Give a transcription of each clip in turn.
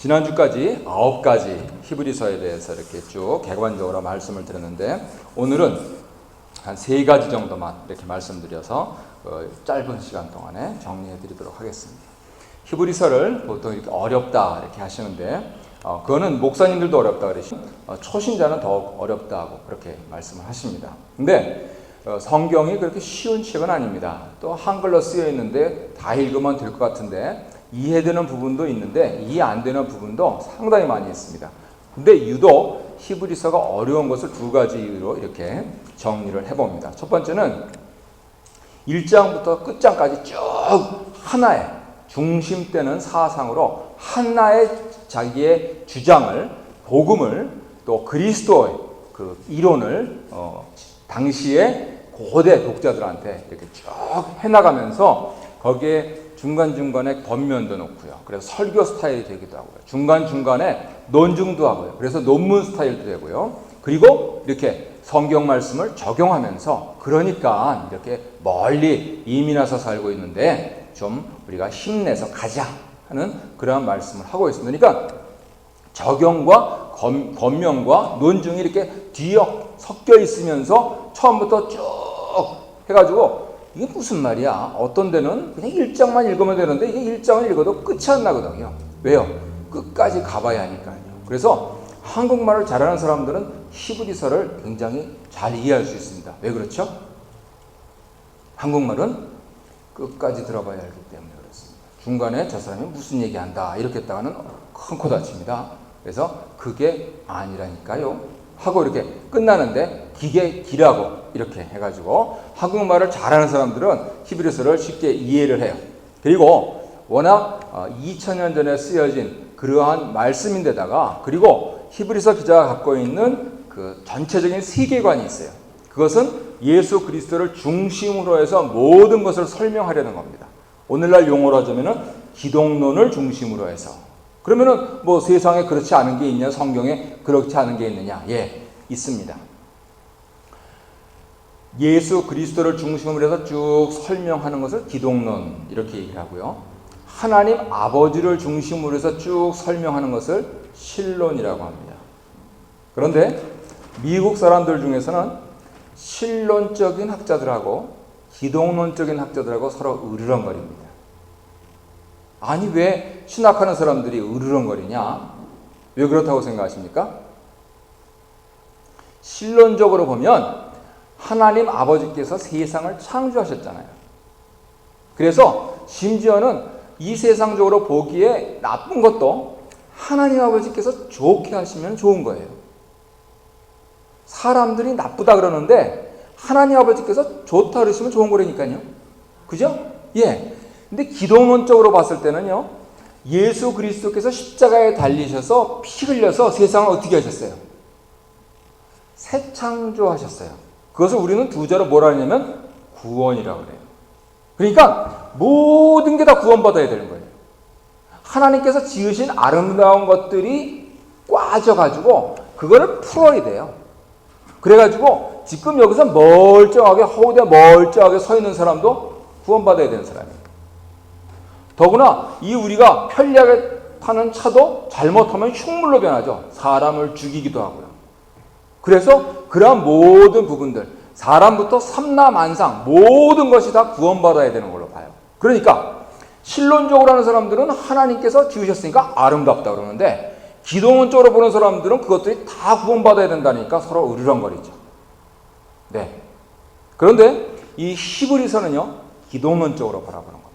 지난주까지 9가지 히브리서에 대해서 이렇게 쭉 객관적으로 말씀을 드렸는데, 오늘은 한 3가지 정도만 이렇게 말씀드려서 짧은 시간 동안에 정리해 드리도록 하겠습니다. 히브리서를 보통 이렇게 어렵다 이렇게 하시는데, 그거는 목사님들도 어렵다 그러시고 초신자는 더욱 어렵다고 그렇게 말씀을 하십니다. 근데 성경이 그렇게 쉬운 책은 아닙니다. 또 한글로 쓰여 있는데 다 읽으면 될 것 같은데 이해되는 부분도 있는데 이해 안 되는 부분도 상당히 많이 있습니다. 근데 유독 히브리서가 어려운 것을 2가지 이유로 이렇게 정리를 해봅니다. 첫 번째는 1장부터 끝장까지 쭉 하나의 중심되는 사상으로 하나의 자기의 주장을, 복음을, 또 그리스도의 그 이론을 당시에 고대 독자들한테 이렇게 쭉 해나가면서 거기에 중간중간에 권면도 놓고요. 그래서 설교 스타일이 되기도 하고요. 중간중간에 논증도 하고요. 그래서 논문 스타일도 되고요. 그리고 이렇게 성경 말씀을 적용하면서, 그러니까 이렇게 멀리 이민 와서 살고 있는데 좀 우리가 힘내서 가자 하는 그러한 말씀을 하고 있습니다. 그러니까 적용과 권면과 논증이 이렇게 뒤어 섞여 있으면서 처음부터 쭉 해가지고 이게 무슨 말이야? 어떤 데는 그냥 1장만 읽으면 되는데 이게 1장을 읽어도 끝이 안 나거든요. 왜요? 끝까지 가봐야 하니까요. 그래서 한국말을 잘하는 사람들은 히브리서를 굉장히 잘 이해할 수 있습니다. 왜 그렇죠? 한국말은 끝까지 들어봐야 하기 때문에 그렇습니다. 중간에 저 사람이 무슨 얘기한다 이렇게 했다가는 큰 코 다칩니다. 그래서 그게 아니라니까요 하고 이렇게 끝나는데 기라고 이렇게 해가지고 한국말을 잘하는 사람들은 히브리서를 쉽게 이해를 해요. 그리고 워낙 2000년 전에 쓰여진 그러한 말씀인데다가, 그리고 히브리서 기자가 갖고 있는 그 전체적인 세계관이 있어요. 그것은 예수 그리스도를 중심으로 해서 모든 것을 설명하려는 겁니다. 오늘날 용어로 하자면은 기독론을 중심으로 해서. 그러면은 뭐 세상에 그렇지 않은 게 있냐? 성경에 그렇지 않은 게 있느냐? 예, 있습니다. 예수 그리스도를 중심으로 해서 쭉 설명하는 것을 기독론 이렇게 얘기를 하고요. 하나님 아버지를 중심으로 해서 쭉 설명하는 것을 신론이라고 합니다. 그런데 미국 사람들 중에서는 신론적인 학자들하고 기독론적인 학자들하고 서로 으르렁거립니다. 아니 왜 신학하는 사람들이 으르렁거리냐? 왜 그렇다고 생각하십니까? 신론적으로 보면 하나님 아버지께서 세상을 창조하셨잖아요. 그래서 심지어는 이 세상적으로 보기에 나쁜 것도 하나님 아버지께서 좋게 하시면 좋은 거예요. 사람들이 나쁘다 그러는데 하나님 아버지께서 좋다 그러시면 좋은 거라니까요. 그죠? 예. 근데 기독론적으로 봤을 때는요, 예수 그리스도께서 십자가에 달리셔서 피 흘려서 세상을 어떻게 하셨어요? 새 창조하셨어요. 그것을 우리는 2자로 뭐라 하냐면 구원이라고 그래요. 그러니까 모든 게 다 구원받아야 되는 거예요. 하나님께서 지으신 아름다운 것들이 꽈져가지고 그거를 풀어야 돼요. 그래가지고 지금 여기서 멀쩡하게 허우대 멀쩡하게 서 있는 사람도 구원받아야 되는 사람이에요. 더구나 이 우리가 편리하게 타는 차도 잘못하면 흉물로 변하죠. 사람을 죽이기도 하고요. 그래서 그러한 모든 부분들, 사람부터 삼라만상 모든 것이 다 구원받아야 되는 걸로 봐요. 그러니까 신론적으로 하는 사람들은 하나님께서 지으셨으니까 아름답다 그러는데, 기독론적으로 보는 사람들은 그것들이 다 구원받아야 된다니까 서로 으르렁거리죠. 네. 그런데 이 히브리서는요, 기독론적으로 바라보는 겁니다.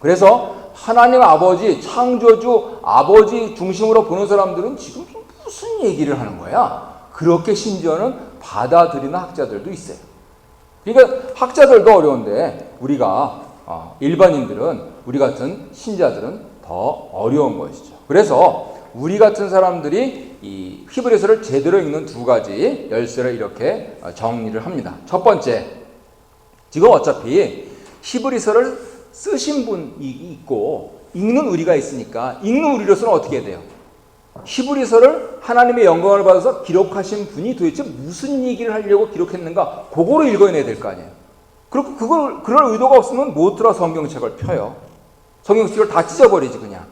그래서 하나님 아버지, 창조주 아버지 중심으로 보는 사람들은 지금 무슨 얘기를 하는 거야? 그렇게 심지어는 받아들이는 학자들도 있어요. 그러니까 학자들도 어려운데 우리가 일반인들은, 우리 같은 신자들은 더 어려운 것이죠. 그래서 우리 같은 사람들이 이 히브리서를 제대로 읽는 2가지 열쇠를 이렇게 정리를 합니다. 첫 번째, 지금 어차피 히브리서를 쓰신 분이 있고 읽는 우리가 있으니까 읽는 우리로서는 어떻게 해야 돼요? 히브리서를 하나님의 영광을 받아서 기록하신 분이 도대체 무슨 얘기를 하려고 기록했는가, 그거를 읽어내야 될 거 아니에요. 그리고 그럴 의도가 없으면 못 들어 성경책을 펴요. 성경책을 다 찢어버리지 그냥.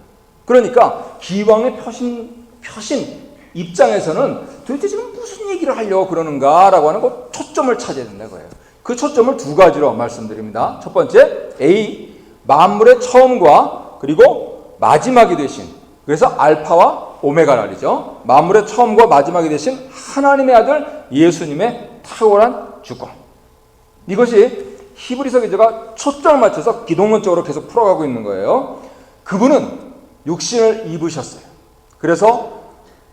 그러니까 기왕의 표심 입장에서는 도대체 지금 무슨 얘기를 하려고 그러는가라고 하는 거 초점을 찾아야 된다는 거예요. 그 초점을 두 가지로 말씀드립니다. 첫 번째, A, 만물의 처음과 그리고 마지막이 되신, 그래서 알파와 오메가라 그러죠. 만물의 처음과 마지막이 되신 하나님의 아들 예수님의 탁월한 주권. 이것이 히브리서 기자가 초점을 맞춰서 기독론적으로 계속 풀어가고 있는 거예요. 그분은 육신을 입으셨어요. 그래서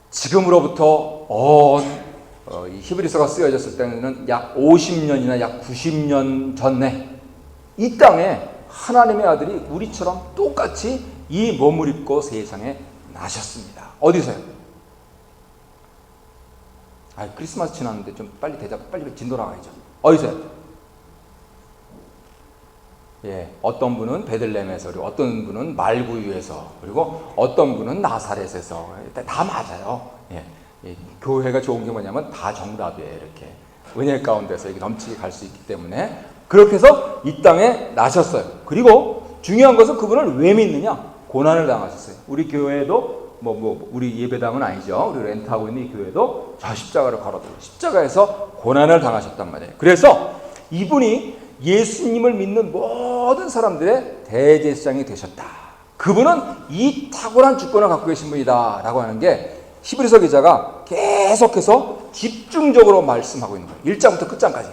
지금으로부터 이 히브리서가 쓰여졌을 때는 약 50년이나 약 90년 전에 이 땅에 하나님의 아들이 우리처럼 똑같이 이 몸을 입고 세상에 나셨습니다. 어디서요? 크리스마스 지났는데 좀 빨리 대답, 빨리 진도 나가야죠. 어디서요? 어떤 분은 베들레헴에서, 그리고 어떤 분은 말구유에서, 그리고 어떤 분은 나사렛에서. 다 맞아요. 교회가 좋은 게 뭐냐면 다 정답이에요. 이렇게 은혜 가운데서 이렇게 넘치게 갈 수 있기 때문에 그렇게 해서 이 땅에 나셨어요. 그리고 중요한 것은 그분을 왜 믿느냐? 고난을 당하셨어요. 우리 교회도 우리 예배당은 아니죠. 우리 렌트하고 있는 이 교회도 저 십자가를 걸어들고 십자가에서 고난을 당하셨단 말이에요. 그래서 이분이 예수님을 믿는 모든 사람들의 대제사장이 되셨다. 그분은 이 탁월한 주권을 갖고 계신 분이다 라고 하는 게 히브리서 기자가 계속해서 집중적으로 말씀하고 있는 거예요. 1장부터 끝장까지.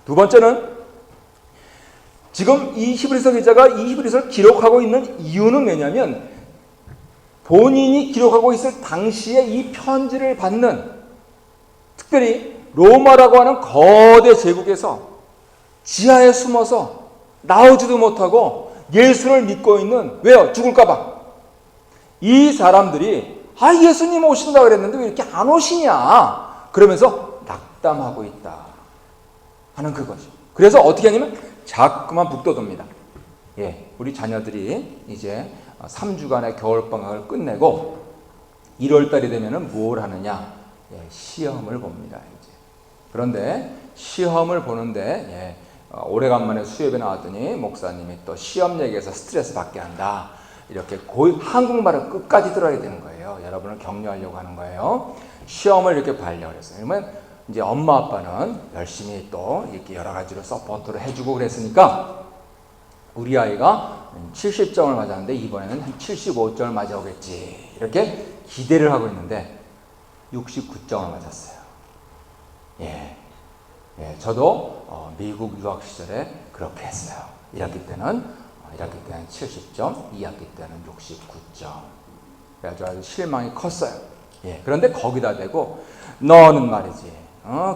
두 번째는 지금 이 히브리서 기자가 이 히브리서를 기록하고 있는 이유는 왜냐하면 본인이 기록하고 있을 당시에 이 편지를 받는, 특별히 로마라고 하는 거대 제국에서 지하에 숨어서 나오지도 못하고 예수를 믿고 있는, 왜요? 죽을까봐. 이 사람들이 예수님 오신다 그랬는데 왜 이렇게 안 오시냐? 그러면서 낙담하고 있다 하는 그거죠. 그래서 어떻게 하냐면 자꾸만 북돋웁니다. 우리 자녀들이 이제 3주간의 겨울방학을 끝내고 1월달이 되면은 뭘 하느냐? 시험을 봅니다. 이제. 그런데 시험을 보는데 오래간만에 수업에 나왔더니 목사님이 또 시험 얘기해서 스트레스 받게 한다. 이렇게 한국말을 끝까지 들어야 되는 거예요. 여러분을 격려하려고 하는 거예요. 시험을 이렇게 봐려고 그랬어요. 그러면 이제 엄마 아빠는 열심히 또 이렇게 여러 가지로 서포트를 해주고 그랬으니까 우리 아이가 70점을 맞았는데 이번에는 한 75점을 맞아오겠지. 이렇게 기대를 하고 있는데 69점을 맞았어요. 저도 미국 유학 시절에 그렇게 했어요. 1학기 때는 70점, 2학기 때는 69점. 그래가지고 아주 실망이 컸어요. 그런데 거기다 대고 너는 말이지,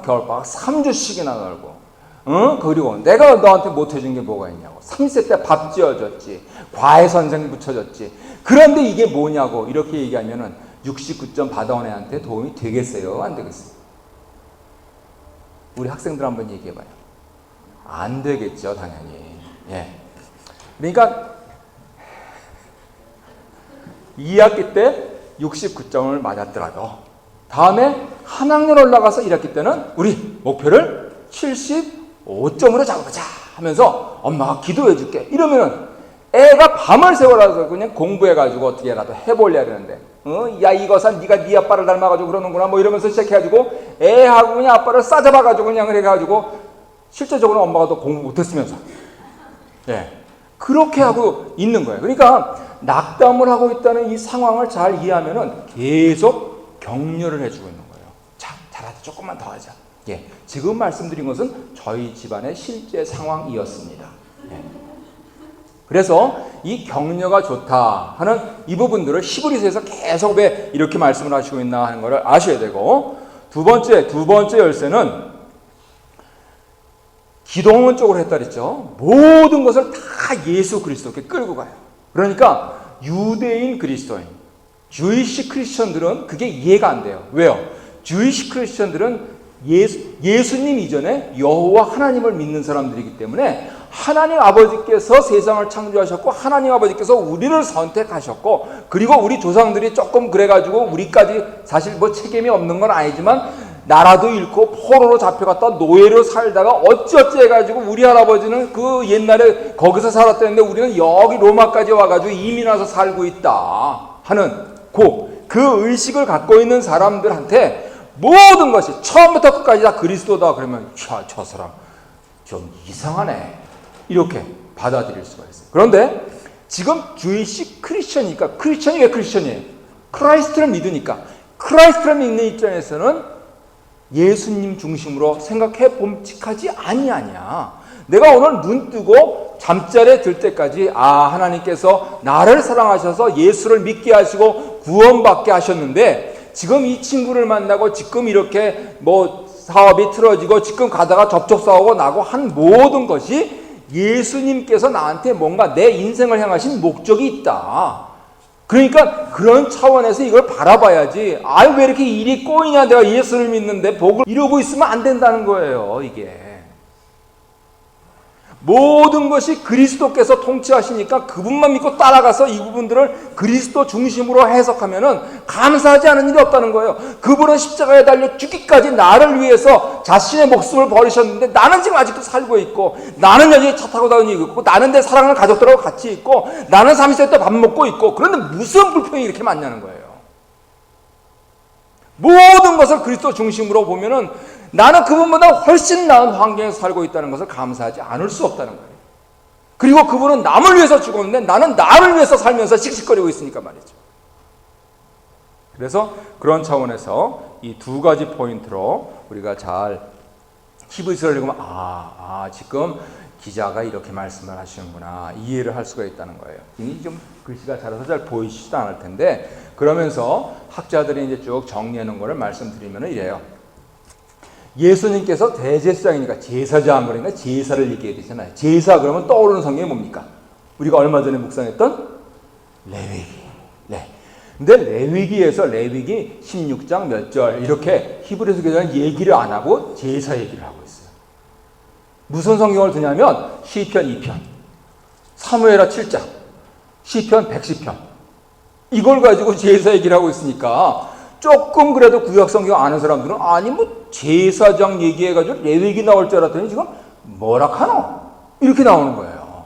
겨울방학 3주씩이나 놀고, 그리고 내가 너한테 못해준 게 뭐가 있냐고. 3세 때 밥 지어줬지, 과외 선생 붙여줬지. 그런데 이게 뭐냐고 이렇게 얘기하면은 69점 받아온 애한테 도움이 되겠어요? 안 되겠어요? 우리 학생들 한번 얘기해봐요. 안 되겠죠, 당연히. 그러니까 2학기 때 69점을 맞았더라도 다음에 한 학년 올라가서 1학기 때는 우리 목표를 75점으로 잡아보자 하면서 엄마가 기도해 줄게. 이러면은 애가 밤을 새워라서 그냥 공부해가지고 어떻게라도 해보려고 그러는데, 야 이거사 네가 네 아빠를 닮아가지고 그러는구나 뭐 이러면서 시작해가지고 애하고 그냥 아빠를 싸잡아가지고 그냥 그래가지고 실제적으로 엄마가 더 공부 못했으면서 그렇게 하고 있는 거예요. 그러니까 낙담을 하고 있다는 이 상황을 잘 이해하면은 계속 격려를 해주고 있는 거예요. 자, 잘하자, 조금만 더 하자. 지금 말씀드린 것은 저희 집안의 실제 상황이었습니다. 그래서 이 격려가 좋다 하는 이 부분들을 히브리서에서 계속 왜 이렇게 말씀을 하시고 있나 하는 것을 아셔야 되고, 두 번째 열쇠는 기독론적으로 했다 그랬죠. 모든 것을 다 예수 그리스도께 끌고 가요. 그러니까 유대인 그리스도인, 주이시 크리스천들은 그게 이해가 안 돼요. 왜요? 주이시 크리스천들은 예수님 이전에 여호와 하나님을 믿는 사람들이기 때문에 하나님 아버지께서 세상을 창조하셨고 하나님 아버지께서 우리를 선택하셨고, 그리고 우리 조상들이 조금 그래가지고 우리까지 사실 뭐 책임이 없는 건 아니지만 나라도 잃고 포로로 잡혀갔다 노예로 살다가 어찌어찌 해가지고 우리 할아버지는 그 옛날에 거기서 살았다는데 우리는 여기 로마까지 와가지고 이민 와서 살고 있다. 하는 그 의식을 갖고 있는 사람들한테 모든 것이 처음부터 끝까지 다 그리스도다 그러면 저 사람 좀 이상하네 이렇게 받아들일 수가 있어요. 그런데 지금 주이시 크리스천이니까, 크리스천이 왜 크리스천이에요? 크라이스트를 믿으니까. 크라이스트를 믿는 입장에서는 예수님 중심으로 생각해 봄직하지 아니하냐. 내가 오늘 눈 뜨고 잠자리에 들 때까지 하나님께서 나를 사랑하셔서 예수를 믿게 하시고 구원받게 하셨는데, 지금 이 친구를 만나고 지금 이렇게 사업이 틀어지고 지금 가다가 접촉사고가 나고 한 모든 것이 예수님께서 나한테 뭔가 내 인생을 향하신 목적이 있다. 그러니까 그런 차원에서 이걸 바라봐야지. 왜 이렇게 일이 꼬이냐, 내가 예수를 믿는데 복을 이러고 있으면 안 된다는 거예요. 이게 모든 것이 그리스도께서 통치하시니까 그분만 믿고 따라가서 이 부분들을 그리스도 중심으로 해석하면은 감사하지 않은 일이 없다는 거예요. 그분은 십자가에 달려 죽기까지 나를 위해서 자신의 목숨을 버리셨는데, 나는 지금 아직도 살고 있고, 나는 여기 차 타고 다니고 있고, 나는 내 사랑하는 가족들하고 같이 있고, 나는 30세 때 밥 먹고 있고, 그런데 무슨 불평이 이렇게 많냐는 거예요. 모든 것을 그리스도 중심으로 보면은 나는 그분보다 훨씬 나은 환경에서 살고 있다는 것을 감사하지 않을 수 없다는 거예요. 그리고 그분은 남을 위해서 죽었는데 나는 나를 위해서 살면서 씩씩거리고 있으니까 말이죠. 그래서 그런 차원에서 이 두 가지 포인트로 우리가 잘 히브리서를 읽으면 지금 기자가 이렇게 말씀을 하시는구나 이해를 할 수가 있다는 거예요. 이 좀 글씨가 자라서 잘 보이시지도 않을 텐데, 그러면서 학자들이 이제 쭉 정리해 놓은 거를 말씀드리면 이래요. 예수님께서 대제사장이니까 제사장, 그러니까 제사를 얘기해야 되잖아요. 제사 그러면 떠오르는 성경이 뭡니까? 우리가 얼마 전에 묵상했던 레위기. 네. 근데 레위기에서 레위기 16장 몇 절 이렇게 히브리서 기자는 얘기를 안 하고 제사 얘기를 하고 있어요. 무슨 성경을 드냐면 시편 2편, 사무엘하 7장, 시편 110편 이걸 가지고 제사 얘기를 하고 있으니까 조금 그래도 구약 성경 아는 사람들은 제사장 얘기해가지고 레위기 나올 줄 알았더니 지금 뭐라카노 이렇게 나오는 거예요.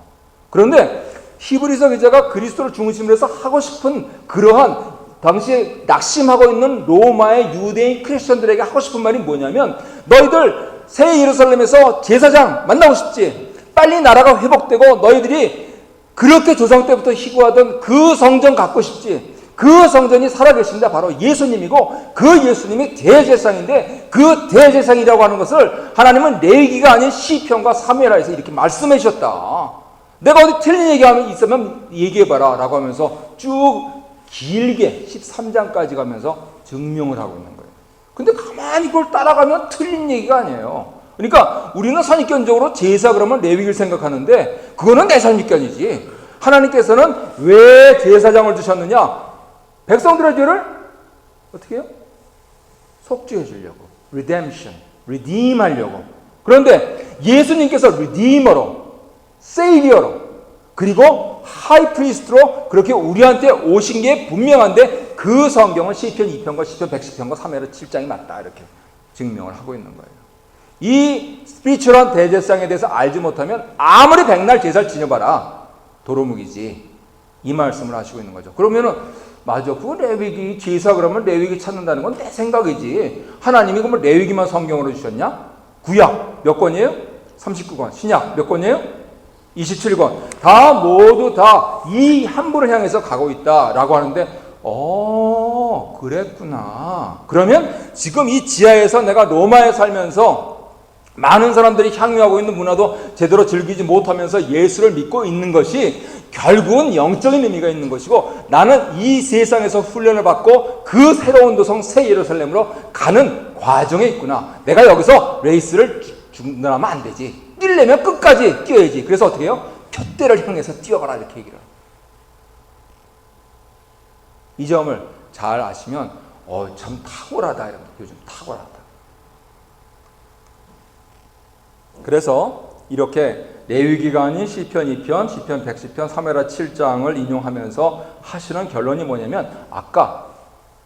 그런데 히브리서 기자가 그리스도를 중심으로 해서 하고 싶은 그러한 당시에 낙심하고 있는 로마의 유대인 크리스천들에게 하고 싶은 말이 뭐냐면, 너희들 새 예루살렘에서 제사장 만나고 싶지? 빨리 나라가 회복되고 너희들이 그렇게 조상 때부터 희구하던 그 성전 갖고 싶지? 그 성전이 살아계신다. 바로 예수님이고, 그 예수님이 대제사장인데, 그 대제사장이라고 하는 것을 하나님은 레위기가 아닌 시편과 사무엘하에서 이렇게 말씀해 주셨다. 내가 어디 틀린 얘기하면 있으면 얘기해봐라 라고 하면서 쭉 길게 13장까지 가면서 증명을 하고 있는 거예요. 근데 가만히 그걸 따라가면 틀린 얘기가 아니에요. 그러니까 우리는 선입견적으로 제사 그러면 레위기를 생각하는데, 그거는 내 선입견이지. 하나님께서는 왜 제사장을 주셨느냐? 백성들의 죄를 어떻게 해요? 속죄해 주려고. redemption, redeem 하려고. 그런데 예수님께서 redeemer로, savior로, 그리고 하이프리스트로 그렇게 우리한테 오신 게 분명한데, 그 성경은 시편 2편과 시편 110편과 사무엘 7장이 맞다 이렇게 증명을 하고 있는 거예요. 이 스피리추얼한 대제사장에 대해서 알지 못하면 아무리 백날 제사를 지내봐라 도루묵이지, 이 말씀을 하시고 있는 거죠. 그러면은 맞아, 그거 레위기 제사 그러면 레위기 찾는다는 건 내 생각이지. 하나님이 그러면 레위기만 성경으로 주셨냐? 구약 몇 권이에요? 39권. 신약 몇 권이에요? 27권. 다 모두 다 이 한 분을 향해서 가고 있다라고 하는데, 그랬구나. 그러면 지금 이 지하에서 내가 로마에 살면서 많은 사람들이 향유하고 있는 문화도 제대로 즐기지 못하면서 예수를 믿고 있는 것이 결국은 영적인 의미가 있는 것이고, 나는 이 세상에서 훈련을 받고 그 새로운 도성 새 예루살렘으로 가는 과정에 있구나. 내가 여기서 레이스를 중단하면 안 되지. 뛰려면 끝까지 뛰어야지. 그래서 어떻게 해요? 표대를 향해서 뛰어가라 이렇게 얘기를 해요. 이 점을 잘 아시면 참 탁월하다. 이런 요즘 탁월하다. 그래서 이렇게 레위기가 아닌 시편 2편, 시편 110편, 사무엘하 7장을 인용하면서 하시는 결론이 뭐냐면, 아까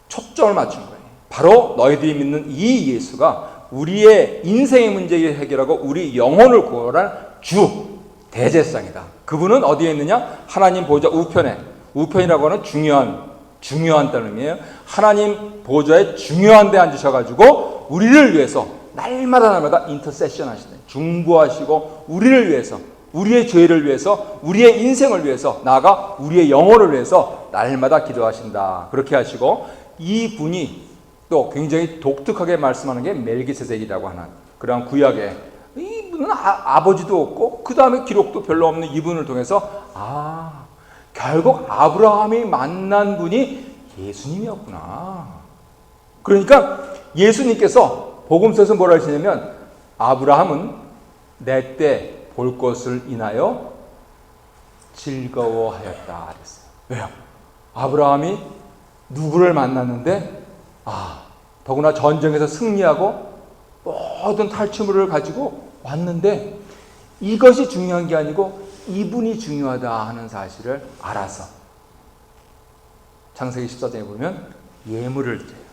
초점을 맞춘 거예요. 바로 너희들이 믿는 이 예수가 우리의 인생의 문제를 해결하고 우리 영혼을 구원할 주 대제사장이다. 그분은 어디에 있느냐? 하나님 보좌 우편에. 우편이라고 하는 중요한 중요한다는 의미예요. 하나님 보좌에 중요한 데 앉으셔가지고 우리를 위해서 날마다 인터세션 하시네. 중보하시고 우리를 위해서, 우리의 죄를 위해서, 우리의 인생을 위해서, 나아가 우리의 영혼을 위해서 날마다 기도하신다. 그렇게 하시고, 이 분이 또 굉장히 독특하게 말씀하는 게 멜기세덱이라고 하는 그러한 구약에, 이분은 아버지도 없고 그 다음에 기록도 별로 없는 이분을 통해서 결국 아브라함이 만난 분이 예수님이었구나. 그러니까 예수님께서 복음서에서 뭐라 하시냐면, 아브라함은 내 때 볼 것을 인하여 즐거워하였다 그랬어요. 왜요? 아브라함이 누구를 만났는데 더구나 전쟁에서 승리하고 모든 탈취물을 가지고 왔는데, 이것이 중요한 게 아니고 이분이 중요하다 하는 사실을 알아서 창세기 14장에 보면 예물을 드려요.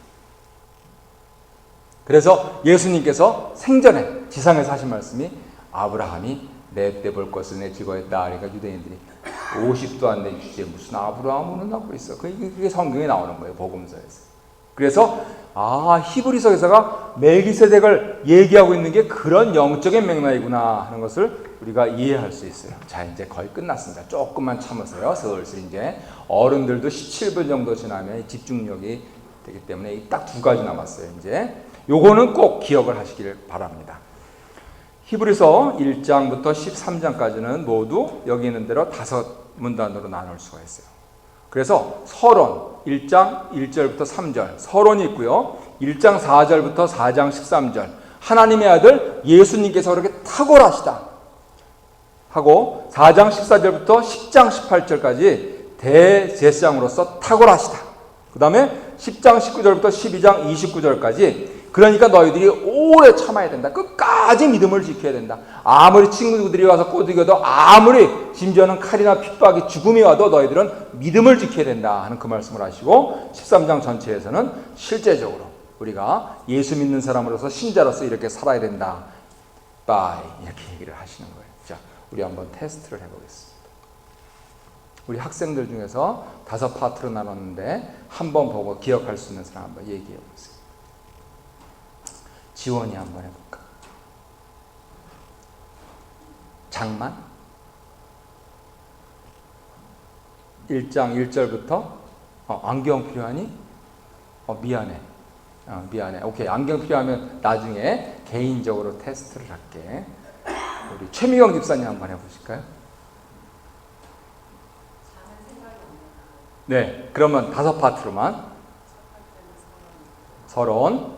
그래서 예수님께서 생전에 지상에서 하신 말씀이, 아브라함이 내 때 볼 것을 내 즐거워했다. 그러니까 유대인들이 50도 안 된 주제에 무슨 아브라함은 하고 있어. 그게 성경에 나오는 거예요, 복음서에서. 그래서 히브리서에서가 멜기세덱을 얘기하고 있는 게 그런 영적인 맥락이구나 하는 것을 우리가 이해할 수 있어요. 자, 이제 거의 끝났습니다. 조금만 참으세요. 슬슬 이제 어른들도 17분 정도 지나면 집중력이 되기 때문에 딱 2가지 남았어요. 이제 요거는 꼭 기억을 하시길 바랍니다. 히브리서 1장부터 13장까지는 모두 여기 있는 대로 5문단으로 나눌 수가 있어요. 그래서 서론 1장 1절부터 3절 서론이 있고요. 1장 4절부터 4장 13절 하나님의 아들 예수님께서 그렇게 탁월하시다 하고, 4장 14절부터 10장 18절까지 대제사장으로서 탁월하시다. 그 다음에 10장 19절부터 12장 29절까지 그러니까 너희들이 오래 참아야 된다. 끝까지 믿음을 지켜야 된다. 아무리 친구들이 와서 꼬드겨도, 아무리 심지어는 칼이나 핍박이 죽음이 와도 너희들은 믿음을 지켜야 된다 하는 그 말씀을 하시고, 13장 전체에서는 실제적으로 우리가 예수 믿는 사람으로서 신자로서 이렇게 살아야 된다. 이렇게 얘기를 하시는 거예요. 자, 우리 한번 테스트를 해보겠습니다. 우리 학생들 중에서 5파트로 나눴는데 한번 보고 기억할 수 있는 사람 한번 얘기해 보세요. 지원이 한번 해볼까? 장만? 1장 1절부터 안경 필요하니? 미안해. 미안해. 오케이. 안경 필요하면 나중에 개인적으로 테스트를 할게. 우리 최미경 집사님 한번 해보실까요? 네. 그러면 5파트로만. 서론.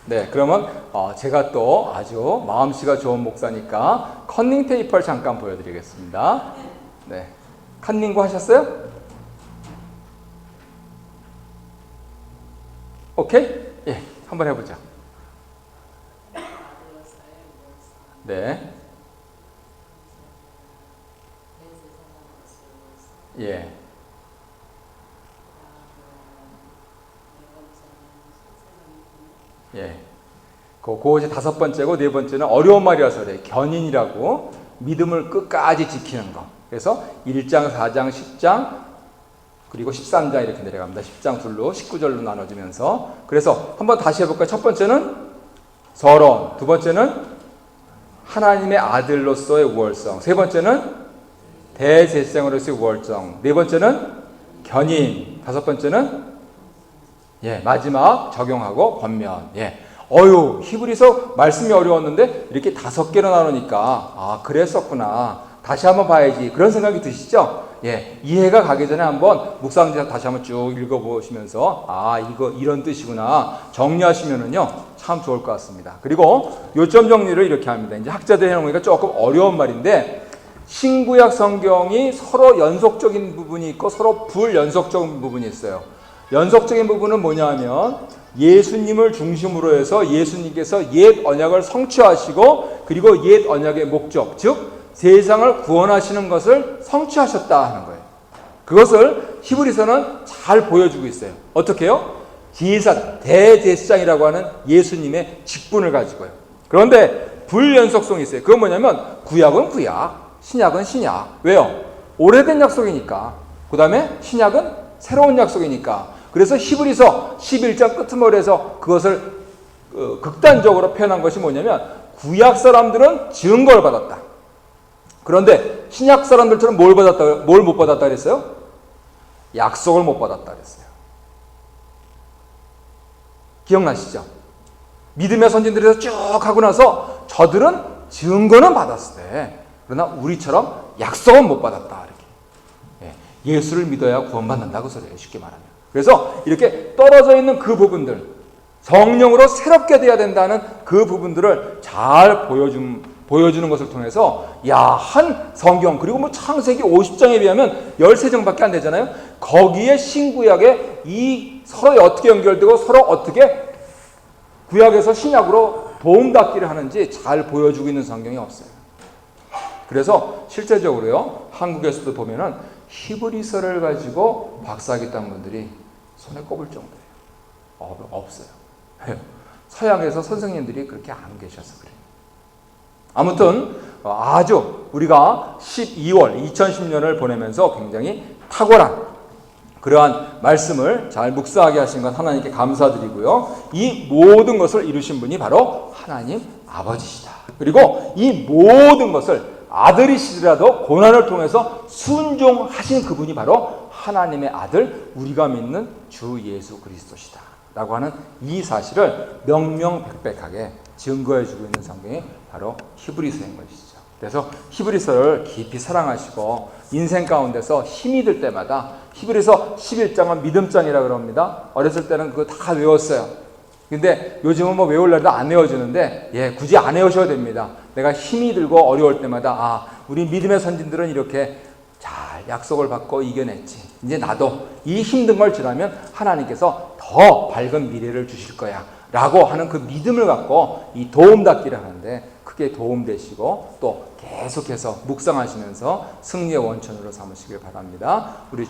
네, 그러면 제가 또 아주 마음씨가 좋은 목사니까 컨닝 테이프를 잠깐 보여드리겠습니다. 네, 컨닝고 하셨어요? 오케이? 예, 한번 해보자. 네. 예. 예. 그거 이제 5번째고, 4번째는 어려운 말이라서 그래. 견인이라고, 믿음을 끝까지 지키는 거. 그래서 1장, 4장, 10장, 그리고 13장 이렇게 내려갑니다. 10장 둘로 19절로 나눠지면서. 그래서 한번 다시 해볼까요? 첫 번째는 서론, 두 번째는 하나님의 아들로서의 우월성, 세 번째는 대제사장으로서의 우월성, 네 번째는 견인, 5번째는 마지막 적용하고 권면. 히브리서 말씀이 어려웠는데 이렇게 5개로 나누니까 그랬었구나. 다시 한번 봐야지. 그런 생각이 드시죠? 이해가 가기 전에 한번 묵상지사 다시 한번 쭉 읽어보시면서 이거 이런 뜻이구나 정리하시면은요 참 좋을 것 같습니다. 그리고 요점 정리를 이렇게 합니다. 이제 학자들이 해놓으니까 조금 어려운 말인데, 신구약 성경이 서로 연속적인 부분이 있고 서로 불연속적인 부분이 있어요. 연속적인 부분은 뭐냐 하면, 예수님을 중심으로 해서 예수님께서 옛 언약을 성취하시고, 그리고 옛 언약의 목적, 즉 세상을 구원하시는 것을 성취하셨다 하는 거예요. 그것을 히브리서는 잘 보여주고 있어요. 어떻게 해요? 대제사장이라고 하는 예수님의 직분을 가지고요. 그런데 불연속성이 있어요. 그건 뭐냐면, 구약은 구약, 신약은 신약. 왜요? 오래된 약속이니까. 그 다음에 신약은 새로운 약속이니까. 그래서 히브리서 11장 끝머리에서 그것을 극단적으로 표현한 것이 뭐냐면 구약 사람들은 증거를 받았다. 그런데 신약 사람들처럼 뭘 못 받았다 그랬어요? 약속을 못 받았다 그랬어요. 기억나시죠? 믿음의 선진들에서 쭉 하고 나서 저들은 증거는 받았을 때, 그러나 우리처럼 약속은 못 받았다. 이렇게. 예수를 믿어야 구원받는다 그 소리예요. 쉽게 말하면. 그래서 이렇게 떨어져 있는 그 부분들, 성령으로 새롭게 돼야 된다는 그 부분들을 잘 보여주는 것을 통해서 한 성경, 그리고 뭐 창세기 50장에 비하면 13장밖에 안 되잖아요. 거기에 신구약에 이 서로 어떻게 연결되고 서로 어떻게 구약에서 신약으로 도움닫기를 하는지 잘 보여주고 있는 성경이 없어요. 그래서 실제적으로요, 한국에서도 보면은 히브리서를 가지고 박사학위 딴 분들이 손에 꼽을 정도예요. 없어요. 서양에서 선생님들이 그렇게 안 계셔서 그래요. 아무튼 아주 우리가 12월 2010년을 보내면서 굉장히 탁월한 그러한 말씀을 잘 묵상하게 하신 것 하나님께 감사드리고요. 이 모든 것을 이루신 분이 바로 하나님 아버지시다. 그리고 이 모든 것을 아들이시더라도 고난을 통해서 순종하신 그분이 바로 하나님의 아들, 우리가 믿는 주 예수 그리스도시다 라고 하는 이 사실을 명명백백하게 증거해주고 있는 성경이 바로 히브리서인 것이죠. 그래서 히브리서를 깊이 사랑하시고 인생 가운데서 힘이 들 때마다, 히브리서 11장은 믿음장이라고 그럽니다. 어렸을 때는 그거 다 외웠어요. 근데 요즘은 뭐 외우려도 안 외워주는데 굳이 안 외우셔도 됩니다. 내가 힘이 들고 어려울 때마다 우리 믿음의 선진들은 이렇게 잘 약속을 받고 이겨냈지. 이제 나도 이 힘든 걸 지나면 하나님께서 더 밝은 미래를 주실 거야 라고 하는 그 믿음을 갖고 이 도움닫기를 하는데 크게 도움되시고 또 계속해서 묵상하시면서 승리의 원천으로 삼으시길 바랍니다. 우리